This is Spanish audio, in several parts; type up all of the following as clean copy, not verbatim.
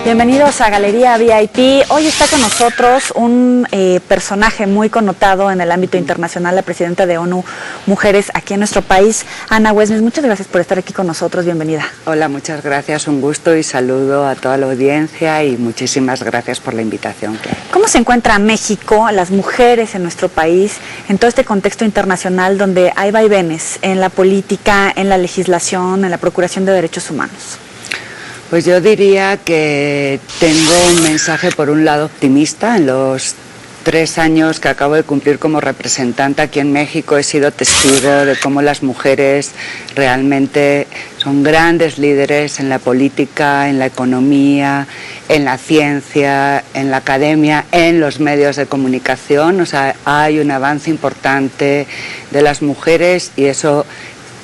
Bienvenidos a Galería VIP. Hoy está con nosotros un personaje muy connotado en el ámbito internacional, la presidenta de ONU Mujeres aquí en nuestro país, Anna Westman. Muchas gracias por estar aquí con nosotros. Bienvenida. Hola, muchas gracias. Un gusto y saludo a toda la audiencia y muchísimas gracias por la invitación. ¿Cómo se encuentra México, las mujeres en nuestro país, en todo este contexto internacional donde hay vaivenes en la política, en la legislación, en la procuración de derechos humanos? Pues yo diría que tengo un mensaje por un lado optimista. En los 3 años que acabo de cumplir como representante aquí en México he sido testigo de cómo las mujeres realmente son grandes líderes en la política, en la economía, en la ciencia, en la academia, en los medios de comunicación. O sea, hay un avance importante de las mujeres y eso...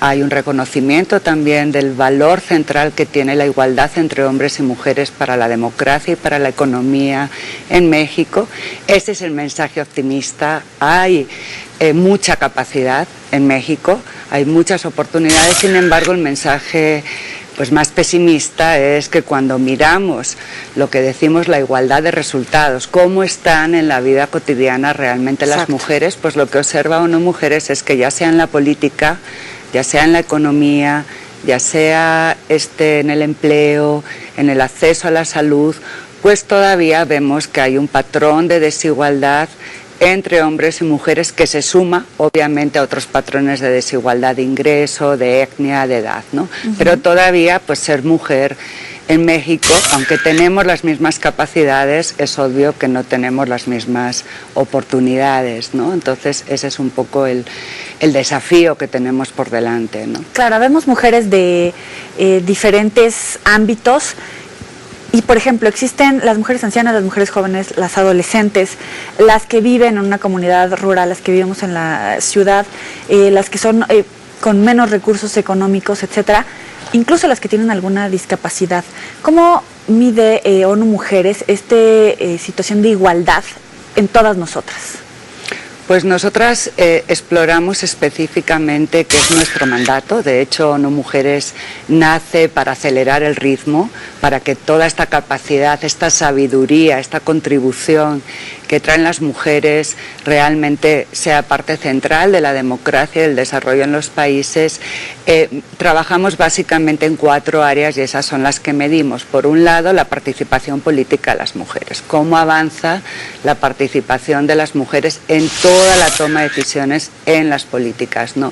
Hay un reconocimiento también del valor central que tiene la igualdad entre hombres y mujeres para la democracia y para la economía en México. Ese es el mensaje optimista. Hay mucha capacidad en México, hay muchas oportunidades. Sin embargo, el mensaje pues más pesimista es que cuando miramos lo que decimos, la igualdad de resultados, cómo están en la vida cotidiana realmente las mujeres, pues lo que observa ONU Mujeres es que ya sea en la política, ya sea en la economía, ya sea en el empleo, en el acceso a la salud, pues todavía vemos que hay un patrón de desigualdad entre hombres y mujeres que se suma, obviamente, a otros patrones de desigualdad de ingreso, de etnia, de edad, ¿no? Pero todavía, pues ser mujer en México, aunque tenemos las mismas capacidades, es obvio que no tenemos las mismas oportunidades, ¿no? Entonces, ese es un poco el desafío que tenemos por delante, ¿no? Claro, vemos mujeres de diferentes ámbitos. Y, por ejemplo, existen las mujeres ancianas, las mujeres jóvenes, las adolescentes, las que viven en una comunidad rural, las que vivimos en la ciudad, las que son con menos recursos económicos, etcétera, incluso las que tienen alguna discapacidad. ¿Cómo mide ONU Mujeres esta situación de igualdad en todas nosotras? Pues nosotras exploramos específicamente qué es nuestro mandato. De hecho, ONU Mujeres nace para acelerar el ritmo, para que toda esta capacidad, esta sabiduría, esta contribución que traen las mujeres realmente sea parte central de la democracia y del desarrollo en los países. Trabajamos básicamente en 4 áreas y esas son las que medimos. Por un lado, la participación política de las mujeres. Cómo avanza la participación de las mujeres en toda la toma de decisiones en las políticas, ¿no?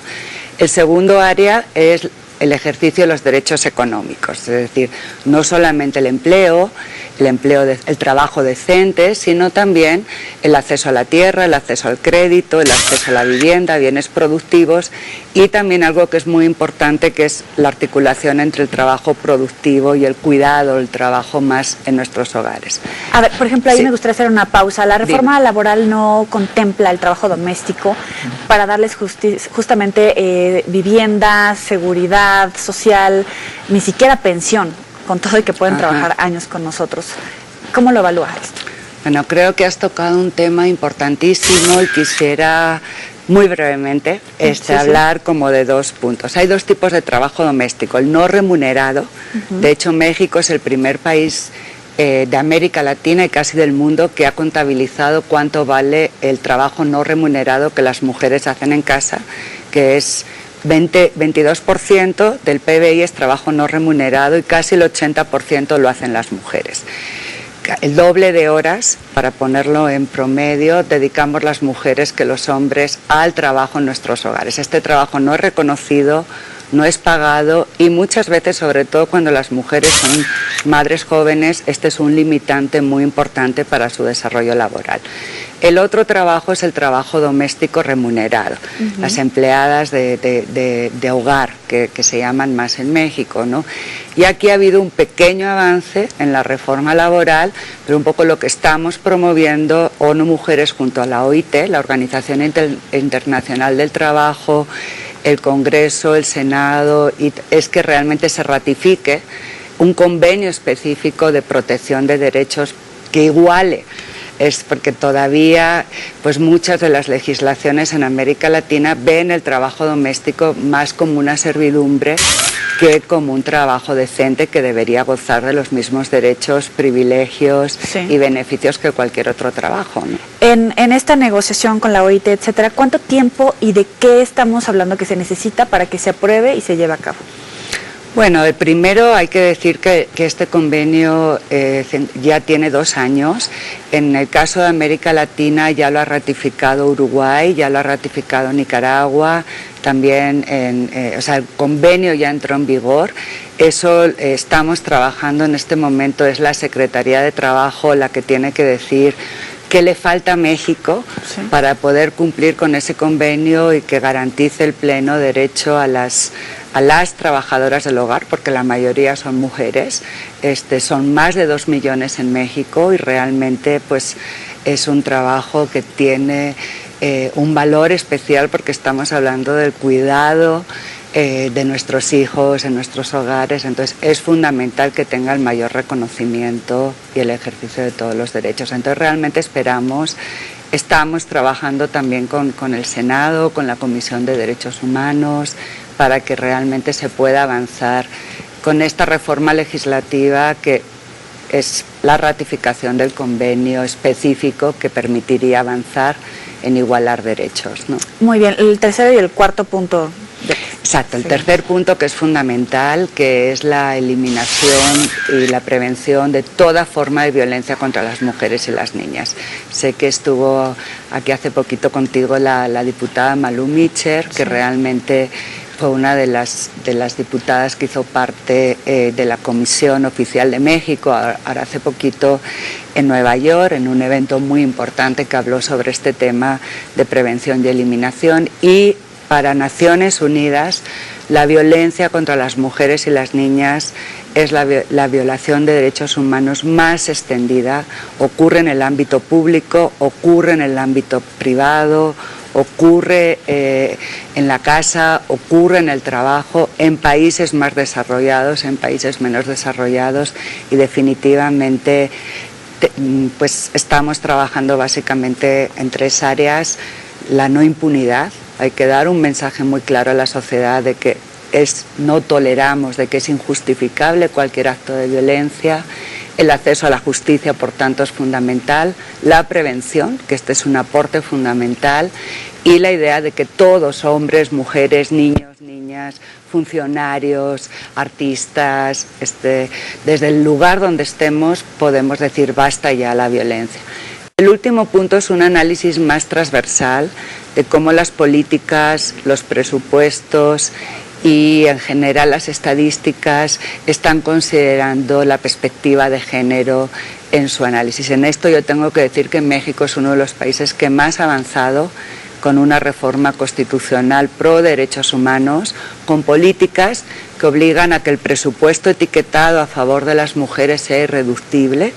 El segundo área es el ejercicio de los derechos económicos, es decir, no solamente el empleo, el trabajo decente, sino también el acceso a la tierra, el acceso al crédito, el acceso a la vivienda, bienes productivos y también algo que es muy importante, que es la articulación entre el trabajo productivo y el cuidado, el trabajo más en nuestros hogares. A ver, por ejemplo, ahí me gustaría hacer una pausa. La reforma laboral no contempla el trabajo doméstico para darles justamente vivienda, seguridad social, ni siquiera pensión, con todo y que pueden trabajar años con nosotros. ¿Cómo lo evalúas esto? Bueno, creo que has tocado un tema importantísimo y quisiera muy brevemente hablar como de 2 puntos. Hay 2 tipos de trabajo doméstico, el no remunerado. De hecho, México es el primer país de América Latina y casi del mundo que ha contabilizado cuánto vale el trabajo no remunerado que las mujeres hacen en casa, que es 22% del PBI es trabajo no remunerado y casi el 80% lo hacen las mujeres. El doble de horas, para ponerlo en promedio, dedicamos las mujeres que los hombres al trabajo en nuestros hogares. Este trabajo no es reconocido, no es pagado y muchas veces, sobre todo cuando las mujeres son madres jóvenes, este es un limitante muy importante para su desarrollo laboral. El otro trabajo es el trabajo doméstico remunerado, las empleadas de hogar, que se llaman más en México, ¿no? Y aquí ha habido un pequeño avance en la reforma laboral, pero un poco lo que estamos promoviendo ONU Mujeres junto a la OIT, la Organización Internacional del Trabajo, el Congreso, el Senado, y es que realmente se ratifique un convenio específico de protección de derechos que iguale. Es porque todavía pues muchas de las legislaciones en América Latina ven el trabajo doméstico más como una servidumbre que como un trabajo decente que debería gozar de los mismos derechos, privilegios y beneficios que cualquier otro trabajo, ¿no? En esta negociación con la OIT, etcétera, ¿cuánto tiempo y de qué estamos hablando que se necesita para que se apruebe y se lleve a cabo? Bueno, primero hay que decir que este convenio ya tiene 2 años. En el caso de América Latina ya lo ha ratificado Uruguay, ya lo ha ratificado Nicaragua, también o sea, el convenio ya entró en vigor. Eso estamos trabajando en este momento, es la Secretaría de Trabajo la que tiene que decir qué le falta a México para poder cumplir con ese convenio y que garantice el pleno derecho a las trabajadoras del hogar, porque la mayoría son mujeres. Son más de 2 millones en México y realmente pues es un trabajo que tiene un valor especial porque estamos hablando del cuidado de nuestros hijos, en nuestros hogares. Entonces es fundamental que tenga el mayor reconocimiento y el ejercicio de todos los derechos. Entonces realmente estamos trabajando también con el Senado, con la Comisión de Derechos Humanos, para que realmente se pueda avanzar con esta reforma legislativa que es la ratificación del convenio específico que permitiría avanzar en igualar derechos, ¿no? Muy bien, el tercero y el cuarto punto. Exacto, el tercer punto que es fundamental, que es la eliminación y la prevención de toda forma de violencia contra las mujeres y las niñas. Sé que estuvo aquí hace poquito contigo la diputada Malú Micher, que realmente fue una de las diputadas que hizo parte de la Comisión Oficial de México, ahora hace poquito en Nueva York, en un evento muy importante que habló sobre este tema de prevención y eliminación. Y para Naciones Unidas, la violencia contra las mujeres y las niñas es la violación de derechos humanos más extendida. Ocurre en el ámbito público, ocurre en el ámbito privado, ocurre en la casa, ocurre en el trabajo, en países más desarrollados, en países menos desarrollados, y definitivamente pues estamos trabajando básicamente en 3 áreas. La no impunidad, hay que dar un mensaje muy claro a la sociedad de que no toleramos, de que es injustificable cualquier acto de violencia. El acceso a la justicia, por tanto, es fundamental. La prevención, que este es un aporte fundamental. Y la idea de que todos, hombres, mujeres, niños, niñas, funcionarios, artistas, desde el lugar donde estemos, podemos decir basta ya a la violencia. El último punto es un análisis más transversal de cómo las políticas, los presupuestos y en general las estadísticas están considerando la perspectiva de género en su análisis. En esto yo tengo que decir que México es uno de los países que más ha avanzado con una reforma constitucional pro derechos humanos, con políticas que obligan a que el presupuesto etiquetado a favor de las mujeres sea irreductible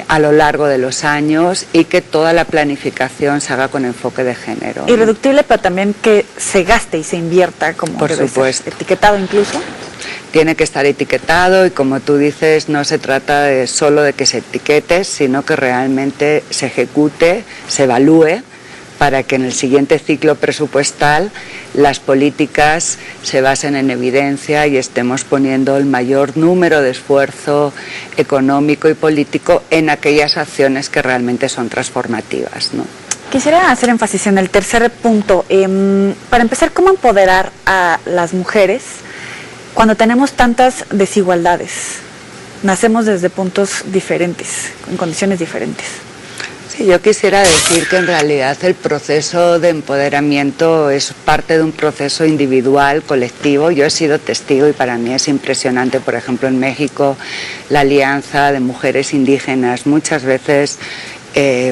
a lo largo de los años y que toda la planificación se haga con enfoque de género. Irreductible, pero también que se gaste y se invierta, como por supuesto. Etiquetado incluso. Tiene que estar etiquetado y, como tú dices, no se trata solo de que se etiquete, sino que realmente se ejecute, se evalúe, para que en el siguiente ciclo presupuestal las políticas se basen en evidencia y estemos poniendo el mayor número de esfuerzo económico y político en aquellas acciones que realmente son transformativas, ¿no? Quisiera hacer énfasis en el tercer punto. Para empezar, ¿cómo empoderar a las mujeres cuando tenemos tantas desigualdades? Nacemos desde puntos diferentes, en condiciones diferentes. Sí, yo quisiera decir que en realidad el proceso de empoderamiento es parte de un proceso individual, colectivo. Yo he sido testigo y para mí es impresionante, por ejemplo, en México, la alianza de mujeres indígenas, muchas veces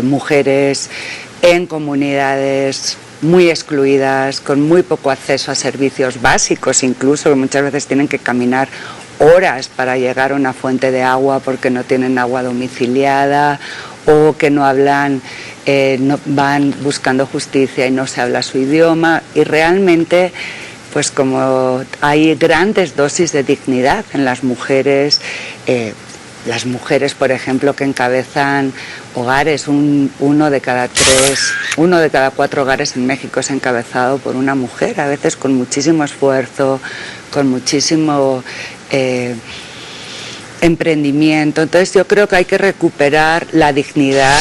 mujeres en comunidades muy excluidas, con muy poco acceso a servicios básicos, incluso que muchas veces tienen que caminar horas para llegar a una fuente de agua porque no tienen agua domiciliada, o que no hablan, van buscando justicia y no se habla su idioma. Y realmente pues como hay grandes dosis de dignidad en las mujeres, por ejemplo, que encabezan hogares, uno de cada 4 hogares en México es encabezado por una mujer, a veces con muchísimo esfuerzo, con muchísimo emprendimiento. Entonces yo creo que hay que recuperar la dignidad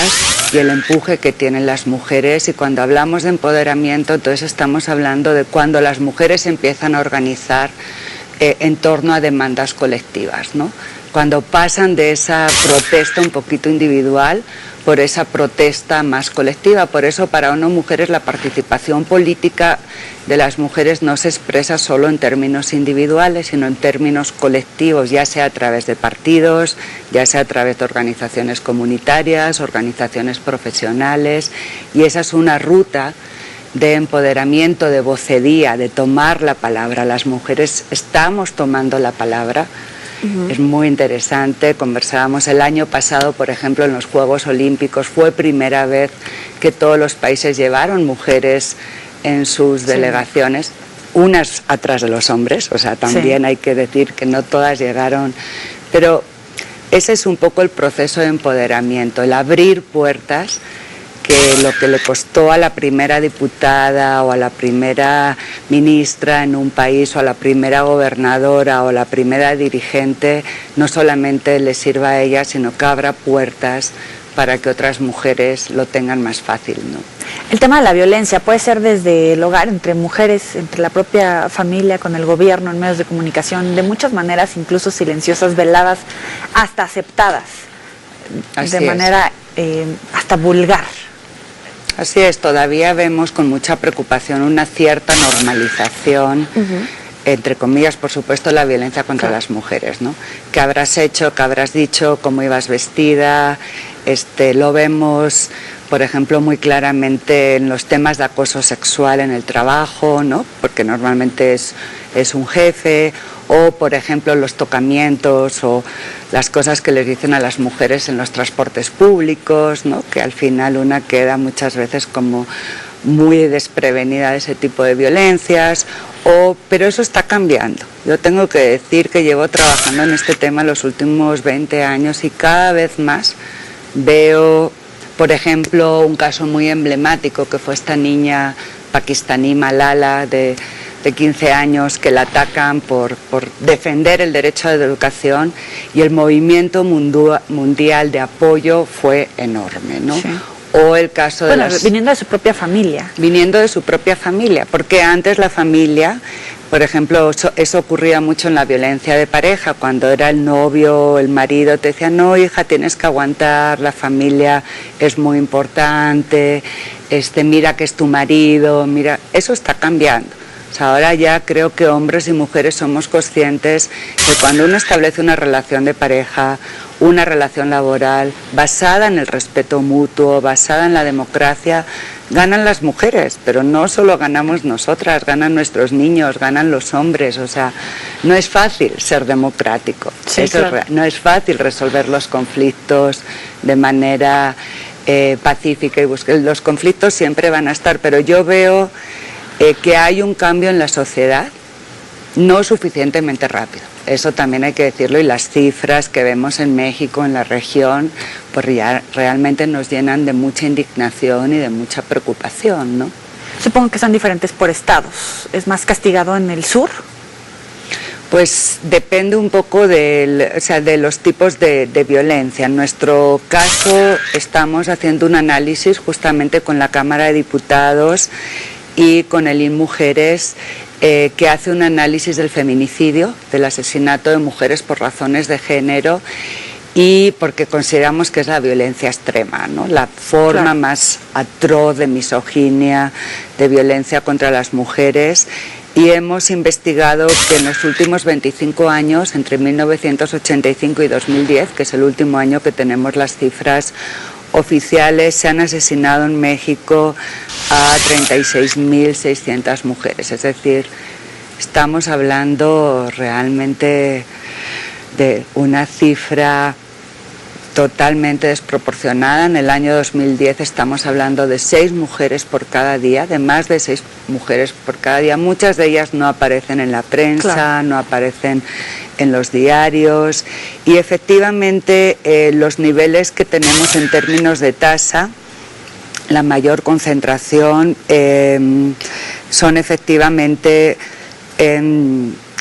y el empuje que tienen las mujeres, y cuando hablamos de empoderamiento, entonces estamos hablando de cuando las mujeres empiezan a organizar en torno a demandas colectivas, ¿no? Cuando pasan de esa protesta un poquito individual por esa protesta más colectiva. Por eso para ONU Mujeres la participación política de las mujeres no se expresa solo en términos individuales, sino en términos colectivos, ya sea a través de partidos, ya sea a través de organizaciones comunitarias, organizaciones profesionales, y esa es una ruta de empoderamiento, de vocedía, de tomar la palabra. Las mujeres estamos tomando la palabra. Es muy interesante. Conversábamos el año pasado, por ejemplo, en los Juegos Olímpicos, fue primera vez que todos los países llevaron mujeres en sus delegaciones, unas atrás de los hombres, o sea, también hay que decir que no todas llegaron, pero ese es un poco el proceso de empoderamiento, el abrir puertas, que lo que le costó a la primera diputada o a la primera ministra en un país o a la primera gobernadora o la primera dirigente no solamente le sirva a ella, sino que abra puertas para que otras mujeres lo tengan más fácil, ¿no? El tema de la violencia puede ser desde el hogar, entre mujeres, entre la propia familia, con el gobierno, en medios de comunicación, de muchas maneras, incluso silenciosas, veladas, hasta aceptadas, de manera hasta vulgar. Así es, todavía vemos con mucha preocupación una cierta normalización, entre comillas, por supuesto, la violencia contra las mujeres, ¿no? ¿Qué habrás hecho? ¿Qué habrás dicho? ¿Cómo ibas vestida? Lo vemos, por ejemplo, muy claramente en los temas de acoso sexual en el trabajo, ¿no? Porque normalmente es un jefe, o por ejemplo los tocamientos o las cosas que les dicen a las mujeres en los transportes públicos, ¿no? Que al final una queda muchas veces como muy desprevenida de ese tipo de violencias, pero eso está cambiando. Yo tengo que decir que llevo trabajando en este tema los últimos 20 años y cada vez más veo, por ejemplo, un caso muy emblemático que fue esta niña pakistaní Malala de 15 años que la atacan por defender el derecho a la educación, y el movimiento mundial de apoyo fue enorme, ¿no? Sí. O el caso de viniendo de su propia familia. Viniendo de su propia familia, porque antes la familia, por ejemplo, eso ocurría mucho en la violencia de pareja, cuando era el novio, el marido, te decía, no hija, tienes que aguantar, la familia es muy importante, mira que es tu marido, mira, eso está cambiando. O sea, ahora ya creo que hombres y mujeres somos conscientes que cuando uno establece una relación de pareja, una relación laboral basada en el respeto mutuo, basada en la democracia, ganan las mujeres, pero no solo ganamos nosotras, ganan nuestros niños, ganan los hombres. O sea, no es fácil ser democrático, sí, claro. No es fácil resolver los conflictos de manera pacífica, y los conflictos siempre van a estar, pero yo veo que hay un cambio en la sociedad, no suficientemente rápido. Eso también hay que decirlo, y las cifras que vemos en México, en la región, pues ya realmente nos llenan de mucha indignación y de mucha preocupación, ¿no? Supongo que son diferentes por estados. ¿Es más castigado en el sur? Pues depende un poco de los tipos de violencia. En nuestro caso estamos haciendo un análisis justamente con la Cámara de Diputados y con el INMujeres, que hace un análisis del feminicidio, del asesinato de mujeres por razones de género, y porque consideramos que es la violencia extrema, ¿no? La forma más atroz de misoginia, de violencia contra las mujeres. Y hemos investigado que en los últimos 25 años, entre 1985 y 2010, que es el último año que tenemos las cifras oficiales, se han asesinado en México a 36.600 mujeres. Es decir, estamos hablando realmente de una cifra totalmente desproporcionada. En el año 2010 estamos hablando de 6 mujeres por cada día, de más de 6 mujeres por cada día. Muchas de ellas no aparecen en la prensa, claro, no aparecen en los diarios, y efectivamente los niveles que tenemos en términos de tasa, la mayor concentración son efectivamente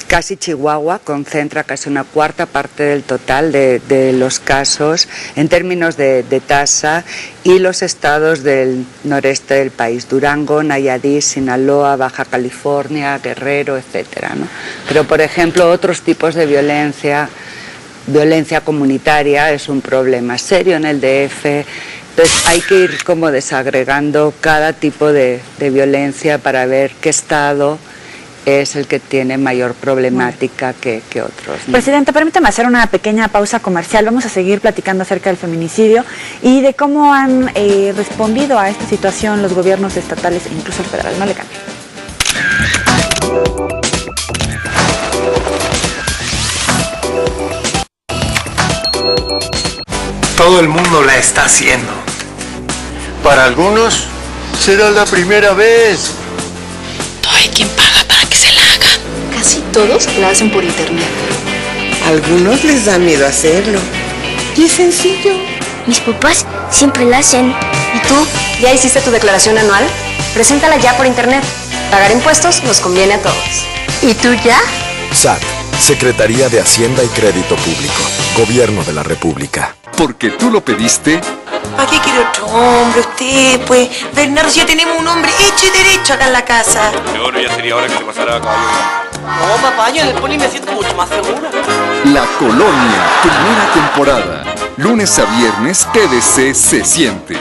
casi Chihuahua, concentra casi una cuarta parte del total de los casos en términos de tasa, y los estados del noreste del país, Durango, Nayarit, Sinaloa, Baja California, Guerrero, etcétera, ¿no? Pero, por ejemplo, otros tipos de violencia comunitaria es un problema serio en el DF. Entonces hay que ir como desagregando cada tipo de violencia para ver qué estado es el que tiene mayor problemática que otros, ¿no? Presidenta, permítame hacer una pequeña pausa comercial. Vamos a seguir platicando acerca del feminicidio y de cómo han respondido a esta situación los gobiernos estatales e incluso el federal. No le cambie. Todo el mundo la está haciendo. Para algunos será la primera vez. No hay quien paga para que se la hagan. Casi todos la hacen por internet. A algunos les da miedo hacerlo. Y es sencillo. Mis papás siempre la hacen. ¿Y tú? ¿Ya hiciste tu declaración anual? Preséntala ya por internet. Pagar impuestos nos conviene a todos. ¿Y tú ya? SAT, Secretaría de Hacienda y Crédito Público, Gobierno de la República. Porque tú lo pediste. ¿Para qué quiere otro hombre usted? Pues, Bernardo, ya tenemos un hombre hecho y derecho acá en la casa. Peor ya sería hora que se pasara, caballo. No, papá, yo en el poli me siento mucho más segura. La Colonia, primera temporada. Lunes a viernes, TVC se siente.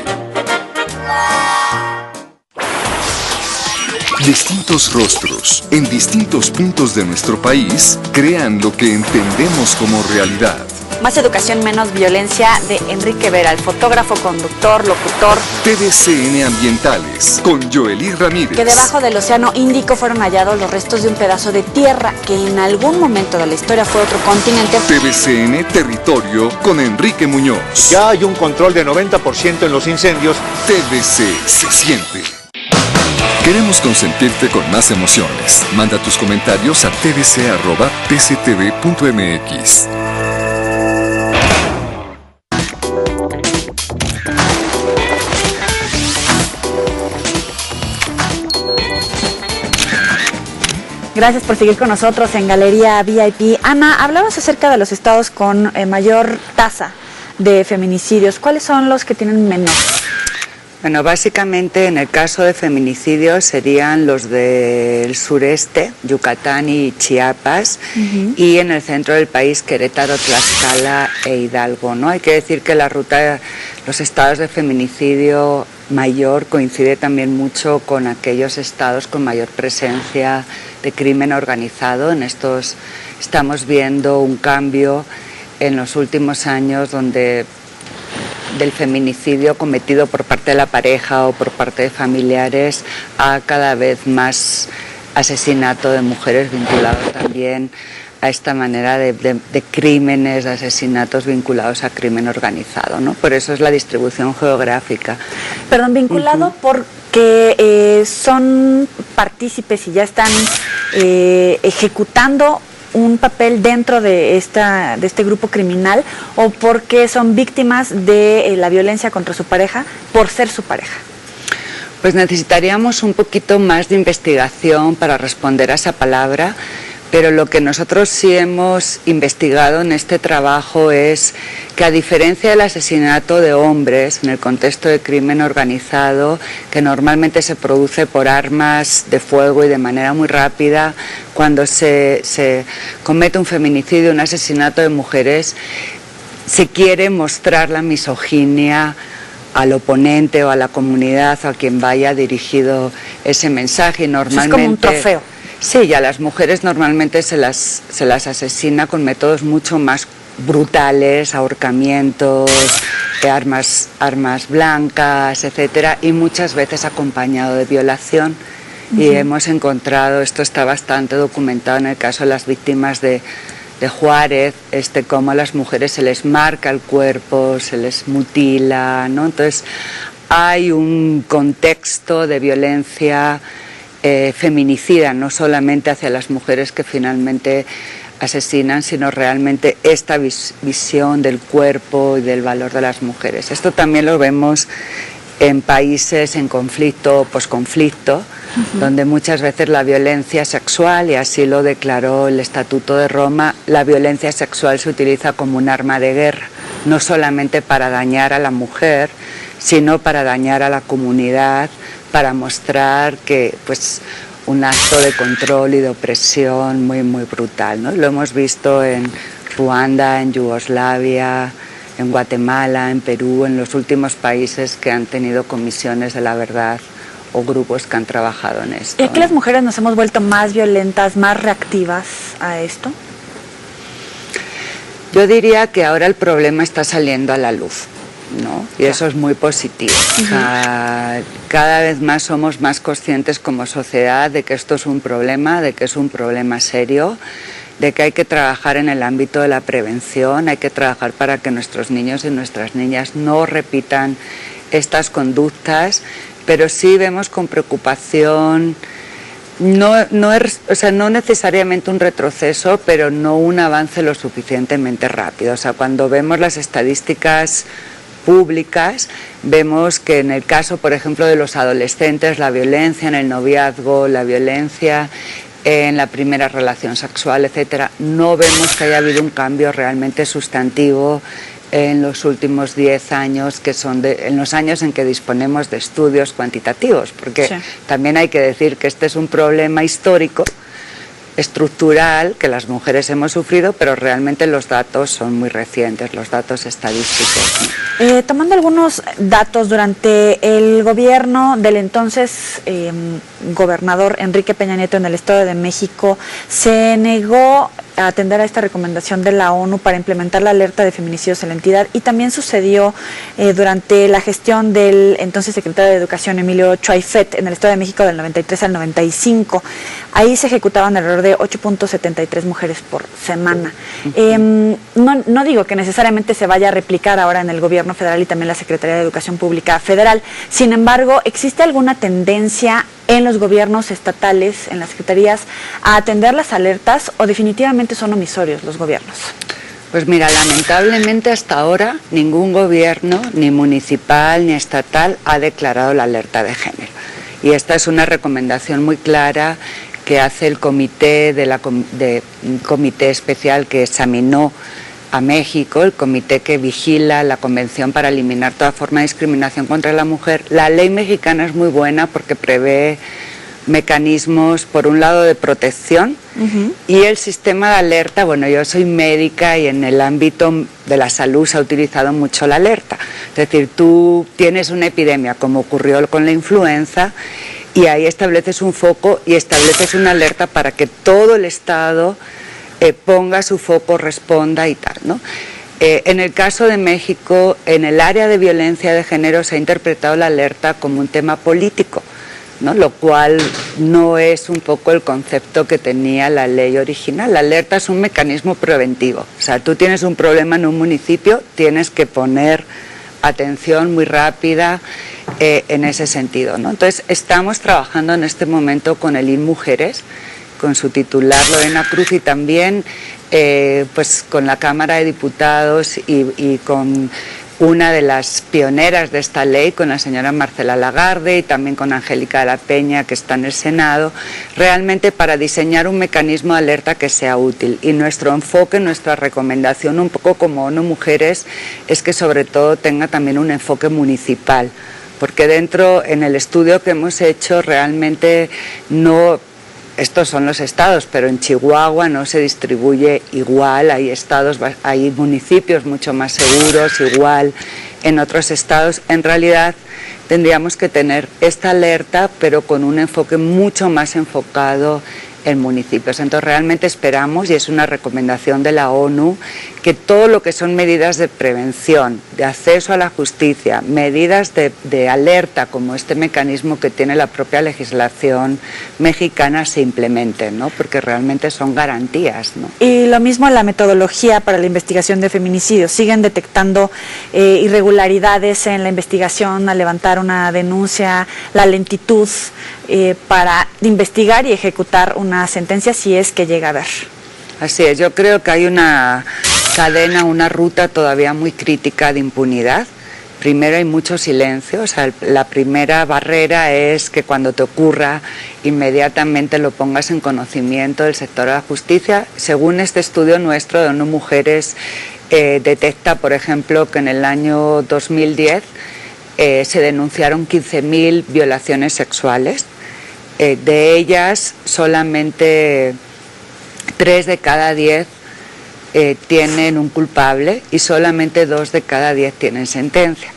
Distintos rostros, en distintos puntos de nuestro país, crean lo que entendemos como realidad. Más educación, menos violencia, de Enrique Vera, el fotógrafo, conductor, locutor. TVCN Ambientales, con Joely Ramírez. Que debajo del Océano Índico fueron hallados los restos de un pedazo de tierra que en algún momento de la historia fue otro continente. TVCN Territorio, con Enrique Muñoz. Ya hay un control de 90% en los incendios. TVC se siente. Queremos consentirte con más emociones. Manda tus comentarios a tvc@pctv.mx. Gracias por seguir con nosotros en Galería VIP. Ana, hablabas acerca de los estados con mayor tasa de feminicidios. ¿Cuáles son los que tienen menor? Bueno, básicamente en el caso de feminicidios serían los del sureste, Yucatán y Chiapas, y en el centro del país, Querétaro, Tlaxcala e Hidalgo, ¿no? Hay que decir que la ruta de los estados de feminicidio mayor coincide también mucho con aquellos estados con mayor presencia de crimen organizado. En estos estamos viendo un cambio en los últimos años donde del feminicidio cometido por parte de la pareja o por parte de familiares a cada vez más asesinato de mujeres vinculado también a esta manera de crímenes, de asesinatos vinculados a crimen organizado, ¿no? Por eso es la distribución geográfica. Perdón, vinculado porque son partícipes y ya están ejecutando un papel dentro de este grupo criminal, o porque son víctimas de la violencia contra su pareja por ser su pareja. Pues necesitaríamos un poquito más de investigación para responder a esa palabra, pero lo que nosotros sí hemos investigado en este trabajo es que, a diferencia del asesinato de hombres en el contexto de crimen organizado, que normalmente se produce por armas de fuego y de manera muy rápida, cuando se comete un feminicidio, un asesinato de mujeres, se quiere mostrar la misoginia al oponente o a la comunidad o a quien vaya dirigido ese mensaje. Y normalmente, es como un trofeo. Sí, y a las mujeres normalmente se las asesina con métodos mucho más brutales, ahorcamientos, armas blancas, etcétera, y muchas veces acompañado de violación. Y hemos encontrado, esto está bastante documentado en el caso de las víctimas de de Juárez, cómo a las mujeres se les marca el cuerpo, se les mutila, ¿no? Entonces hay un contexto de violencia feminicida, no solamente hacia las mujeres que finalmente asesinan, sino realmente esta visión del cuerpo y del valor de las mujeres. Esto también lo vemos en países en conflicto o posconflicto, donde muchas veces la violencia sexual, y así lo declaró el Estatuto de Roma, la violencia sexual se utiliza como un arma de guerra, no solamente para dañar a la mujer, sino para dañar a la comunidad, para mostrar que pues un acto de control y de opresión muy, muy brutal, ¿no? Lo hemos visto en Ruanda, en Yugoslavia, en Guatemala, en Perú, en los últimos países que han tenido comisiones de la verdad o grupos que han trabajado en esto. ¿Y aquí las mujeres nos hemos vuelto más violentas, más reactivas a esto? Yo diría que ahora el problema está saliendo a la luz, ¿no? Y eso es muy positivo. Cada vez más somos más conscientes como sociedad de que esto es un problema, de que es un problema serio, de que hay que trabajar en el ámbito de la prevención, hay que trabajar para que nuestros niños y nuestras niñas no repitan estas conductas, pero sí vemos con preocupación, no necesariamente un retroceso, pero no un avance lo suficientemente rápido. O sea, cuando vemos las estadísticas públicas, vemos que en el caso, por ejemplo, de los adolescentes, la violencia en el noviazgo, la violencia en la primera relación sexual, etcétera, no vemos que haya habido un cambio realmente sustantivo en los últimos 10 años, que son en los años en que disponemos de estudios cuantitativos, porque también hay que decir que este es un problema histórico, estructural, que las mujeres hemos sufrido, pero realmente los datos son muy recientes, los datos estadísticos, ¿no? Tomando algunos datos, durante el gobierno del entonces gobernador Enrique Peña Nieto en el Estado de México, se negó a atender a esta recomendación de la ONU para implementar la alerta de feminicidios en la entidad, y también sucedió durante la gestión del entonces secretario de Educación Emilio Chuaifet en el Estado de México del 93 al 95. Ahí se ejecutaban alrededor de 8.73 mujeres por semana. No digo que necesariamente se vaya a replicar ahora en el gobierno federal y también la Secretaría de Educación Pública Federal. Sin embargo, ¿existe alguna tendencia en los gobiernos estatales, en las secretarías, a atender las alertas, o definitivamente son omisorios los gobiernos? Pues mira, lamentablemente hasta ahora ningún gobierno, ni municipal ni estatal, ha declarado la alerta de género. Y esta es una recomendación muy clara que hace el comité un comité especial que examinó a México, el comité que vigila la Convención para eliminar toda forma de discriminación contra la mujer. La ley mexicana es muy buena porque prevé mecanismos, por un lado, de protección, y el sistema de alerta. Bueno, yo soy médica y en el ámbito de la salud se ha utilizado mucho la alerta. Es decir, tú tienes una epidemia, como ocurrió con la influenza, y ahí estableces un foco y estableces una alerta para que todo el Estado ponga su foco, responda y tal, ¿no? En el caso de México, en el área de violencia de género se ha interpretado la alerta como un tema político, ¿no? Lo cual no es un poco el concepto que tenía la ley original. La alerta es un mecanismo preventivo. O sea, tú tienes un problema en un municipio, tienes que poner atención muy rápida en ese sentido, ¿no? Entonces, estamos trabajando en este momento con el INMujeres, con su titular Lorena Cruz, y también pues con la Cámara de Diputados y con una de las pioneras de esta ley, con la señora Marcela Lagarde, y también con Angélica de la Peña, que está en el Senado, realmente para diseñar un mecanismo de alerta que sea útil. Y nuestro enfoque, nuestra recomendación, un poco como ONU Mujeres, es que sobre todo tenga también un enfoque municipal, porque dentro, en el estudio que hemos hecho, realmente no... Estos son los estados, pero en Chihuahua no se distribuye igual, hay estados, hay municipios mucho más seguros, igual en otros estados. En realidad tendríamos que tener esta alerta, pero con un enfoque mucho más enfocado en municipios. Entonces realmente esperamos, y es una recomendación de la ONU, que todo lo que son medidas de prevención, de acceso a la justicia, medidas de alerta, como este mecanismo que tiene la propia legislación mexicana, se implementen, ¿no? Porque realmente son garantías, ¿no? Y lo mismo la metodología para la investigación de feminicidios. ¿Siguen detectando irregularidades en la investigación al levantar una denuncia, la lentitud para investigar y ejecutar una sentencia si es que llega a haber? Así es, yo creo que hay una cadena, una ruta todavía muy crítica de impunidad. Primero hay mucho silencio, o sea, la primera barrera es que cuando te ocurra inmediatamente lo pongas en conocimiento del sector de la justicia. Según este estudio nuestro de ONU Mujeres, detecta, por ejemplo, que en el año 2010 se denunciaron 15.000 violaciones sexuales. De ellas, solamente 3 de cada 10 tienen un culpable y solamente 2 de cada 10 tienen sentencia.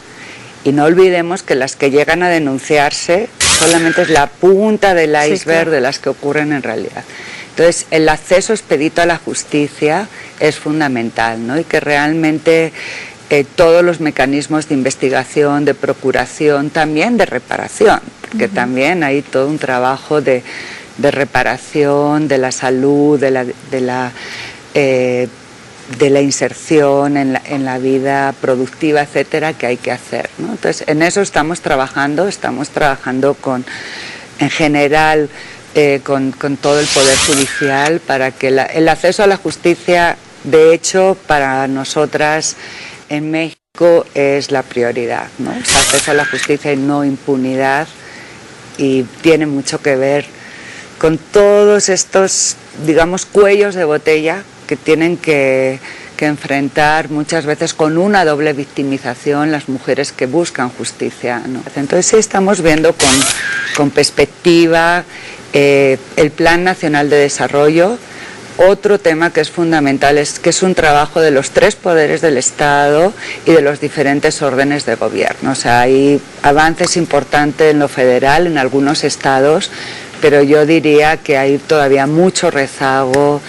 Y no olvidemos que las que llegan a denunciarse solamente es la punta del iceberg, sí, claro, de las que ocurren en realidad. Entonces, el acceso expedito a la justicia es fundamental, ¿no? Y que realmente todos los mecanismos de investigación, de procuración, también de reparación, porque también hay todo un trabajo de reparación, de la salud, de la inserción en la vida productiva, etcétera, que hay que hacer, ¿no? Entonces, en eso estamos trabajando en general con todo el Poder Judicial para que el acceso a la justicia, de hecho, para nosotras en México es la prioridad, ¿no? O sea, acceso a la justicia y no impunidad, y tiene mucho que ver con todos estos, digamos, cuellos de botella que tienen que enfrentar muchas veces con una doble victimización las mujeres que buscan justicia, ¿no? Entonces sí estamos viendo con perspectiva el Plan Nacional de Desarrollo. Otro tema que es fundamental es que es un trabajo de los 3 poderes del Estado y de los diferentes órdenes de gobierno. O sea, hay avances importantes en lo federal, en algunos estados, pero yo diría que hay todavía mucho rezago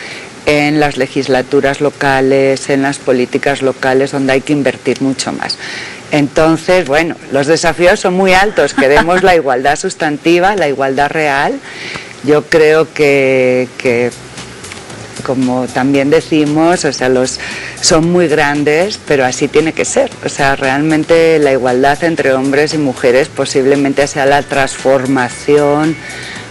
en las legislaturas locales, en las políticas locales, donde hay que invertir mucho más. Entonces, bueno, los desafíos son muy altos. Queremos la igualdad sustantiva, la igualdad real. Yo creo que como también decimos, o sea, son muy grandes, pero así tiene que ser. O sea, realmente la igualdad entre hombres y mujeres posiblemente sea la transformación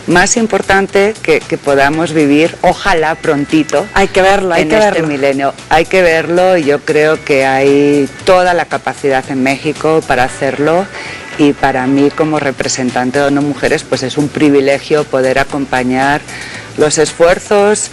más importante que podamos vivir, ojalá prontito. Hay que verlo, hay que verlo. En este milenio. Hay que verlo, y yo creo que hay toda la capacidad en México para hacerlo, y para mí como representante de ONU Mujeres pues es un privilegio poder acompañar los esfuerzos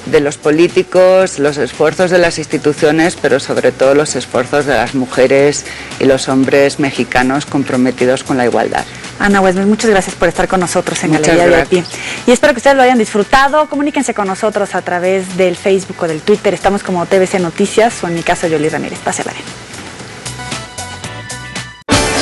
de los políticos, los esfuerzos de las instituciones, pero sobre todo los esfuerzos de las mujeres y los hombres mexicanos comprometidos con la igualdad. Ana Huesmes, muchas gracias por estar con nosotros en Galería VIP. Y espero que ustedes lo hayan disfrutado. Comuníquense con nosotros a través del Facebook o del Twitter. Estamos como TVC Noticias, o en mi caso, Yoli Ramírez. Pásela bien.